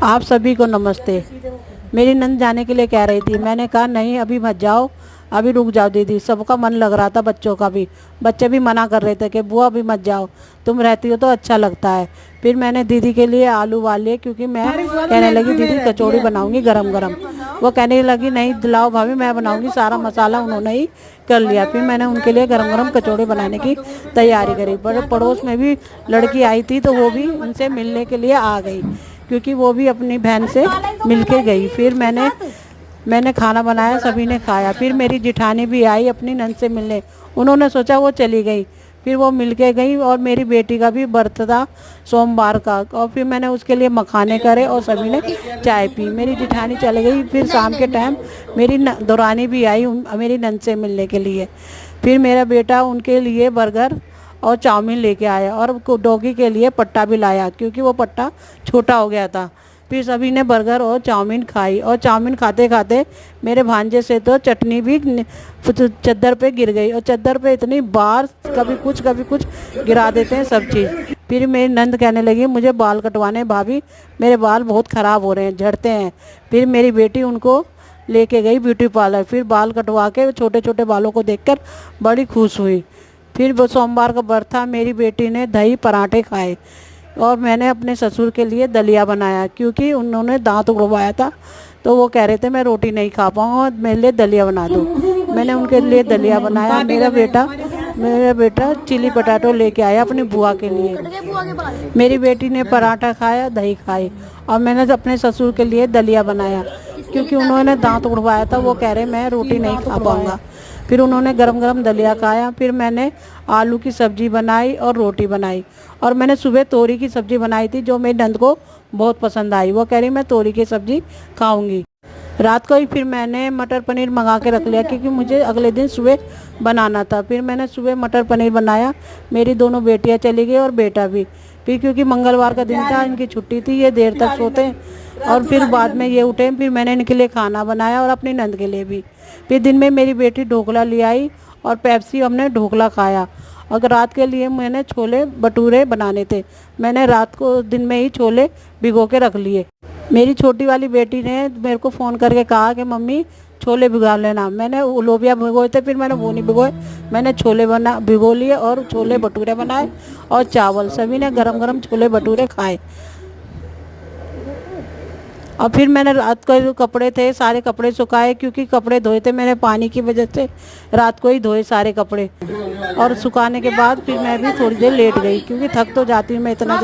आप सभी को नमस्ते। मेरी नंद जाने के लिए कह रही थी, मैंने कहा नहीं अभी मत जाओ, अभी रुक जाओ दीदी। सबका मन लग रहा था, बच्चों का भी, बच्चे भी मना कर रहे थे कि बुआ अभी मत जाओ, तुम रहती हो तो अच्छा लगता है। फिर मैंने दीदी के लिए आलू उबाल लिए, क्योंकि मैं कहने लगी दीदी कचौड़ी बनाऊंगी गरम गरम। वो कहने लगी नहीं दिलाओ भाभी मैं बनाऊंगी, सारा मसाला उन्होंने ही कर लिया। फिर मैंने उनके लिए गरम गरम कचौड़ी बनाने की तैयारी करी। बड़े पड़ोस में भी लड़की आई थी तो वो भी उनसे मिलने के लिए आ गई, क्योंकि वो भी अपनी बहन से मिलके गई। फिर मैंने खाना बनाया, सभी ने खाया। फिर मेरी जिठानी भी आई अपनी नंद से मिलने, उन्होंने सोचा वो चली गई, फिर वो मिलके गई। और मेरी बेटी का भी बर्थ था सोमवार का, और फिर मैंने उसके लिए मखाने करे और सभी ने चाय पी। मेरी जिठानी चली गई। फिर शाम के टाइम मेरी दौरानी भी आई मेरी नंद से मिलने के लिए। फिर मेरा बेटा उनके लिए बर्गर और चाउमीन लेके आया, और डॉगी के लिए पट्टा भी लाया, क्योंकि वो पट्टा छोटा हो गया था। फिर सभी ने बर्गर और चाउमीन खाई, और चाउमीन खाते खाते मेरे भांजे से तो चटनी भी चद्दर पे गिर गई, और चद्दर पे इतनी बार कभी कुछ गिरा देते हैं सब चीज़। फिर मेरी नंद कहने लगी मुझे बाल कटवाने भाभी, मेरे बाल बहुत ख़राब हो रहे हैं, झड़ते हैं। फिर मेरी बेटी उनको लेके गई ब्यूटी पार्लर। फिर बाल कटवा के छोटे छोटे बालों को देखकर बड़ी खुश हुई। फिर वो सोमवार का व्रत था, मेरी बेटी ने दही पराठे खाए, और मैंने अपने ससुर के लिए दलिया बनाया, क्योंकि उन्होंने दांत उड़वाया था तो वो कह रहे थे मैं रोटी नहीं खा पाऊँगा, मेरे लिए दलिया बना दो। मैंने उनके लिए दलिया बनाया। मेरा बेटा चिली पटाटो लेके आया अपनी बुआ के लिए। मेरी बेटी ने पराठा खाया, दही खाई, और मैंने अपने ससुर के लिए दलिया बनाया, क्योंकि उन्होंने दांत उड़वाया था, वो कह रहे मैं रोटी नहीं खा पाऊँगा। फिर उन्होंने गरम गरम दलिया खाया। फिर मैंने आलू की सब्ज़ी बनाई और रोटी बनाई, और मैंने सुबह तोरी की सब्ज़ी बनाई थी जो मेरी नंद को बहुत पसंद आई। वो कह रही मैं तोरी की सब्ज़ी खाऊंगी। रात को ही फिर मैंने मटर पनीर मंगा के रख लिया, क्योंकि मुझे अगले दिन सुबह बनाना था। फिर मैंने सुबह मटर पनीर बनाया। मेरी दोनों बेटियां चली गई और बेटा भी। फिर क्योंकि मंगलवार का दिन था, इनकी छुट्टी थी, ये देर तक सोते हैं, और फिर बाद में ये उठे। फिर मैंने इनके लिए खाना बनाया और अपनी नंद के लिए भी। फिर दिन में मेरी बेटी ढोकला ले आई और पेप्सी, हमने ढोकला खाया। और रात के लिए मैंने छोले भटूरे बनाने थे, मैंने रात को दिन में ही छोले भिगो के रख लिए। मेरी छोटी वाली बेटी ने मेरे को फ़ोन करके कहा कि मम्मी छोले भिगा लेना। मैंने लोबिया भिगोए थे, फिर मैंने वो नहीं भिगोए, मैंने छोले भिगो लिए, और छोले भटूरे बनाए और चावल। सभी ने गरम गरम छोले भटूरे खाए। और फिर मैंने रात को जो कपड़े थे सारे कपड़े सुखाए, क्योंकि कपड़े धोए थे मैंने पानी की वजह से, रात को ही धोए सारे कपड़े। और सुखाने के बाद फिर मैं भी थोड़ी देर लेट गई, क्योंकि थक तो जाती हूँ मैं इतना।